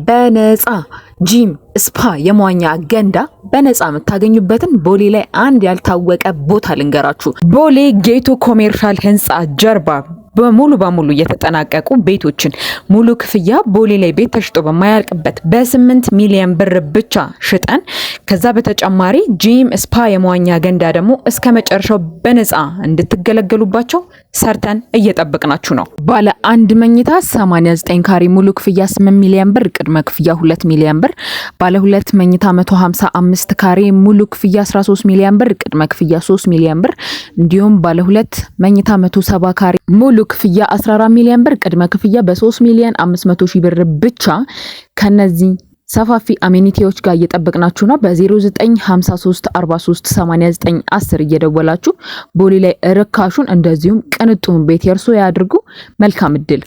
በነፃ ጂም ስፓ የመዋኛ ገንዳ በነፃ የምታገኙበትን ቦሌ ላይ አንድ ያልታወቀ ቦታ ልንገራችሁ። ቦሌ ጌቶ ኮሜርሻል ህንፃ ጀርባ በሙሉ በሙሉ የተጠናቀቁ ቤቶችን ሙሉ ክፍያ ቦሌ ላይ ቤት ተሽጦ በማያልቅበት በ8 ሚሊዮን ብር ብቻ ሽጠን ከዛ በተጨማሪ ጂም ስፓ የመዋኛ ገንዳ ደግሞ እስከ መጨረሻው በነፃ እንድትገለገሉባቸው ሰርተን እየጠበቅናችሁ ነው። ባለ አንድ መኝታ 89 ካሬ ሙሉ ክፍያ 8 ሚሊዮን ብር፣ ቅድመ ክፍያ 2 ሚሊዮን ብር። ባለ ሁለት መኝታ 155 ካሬ ሙሉ ክፍያ 13 ሚሊዮን ብር፣ ቅድመ ክፍያ 3 ሚሊዮን ብር። እንዲሁም ባለ ሁለት መኝታ 170 ካሬ ሙሉ ክፍያ 14 ሚሊዮን ብር፣ ቅድመ ክፍያ በ3 ሚሊዮን 500 ሺህ ብር ብቻ ከነዚህ ሰፋፊ አሜኒቲዎች ጋር እየጠበቅናችሁ ነው። በ0953 43 89 10 እየደወላችሁ ቦሌ ላይ ርካሹን እንደዚሁም ቅንጡን ቤት የርሶ ያድርጉ። መልካም እድል።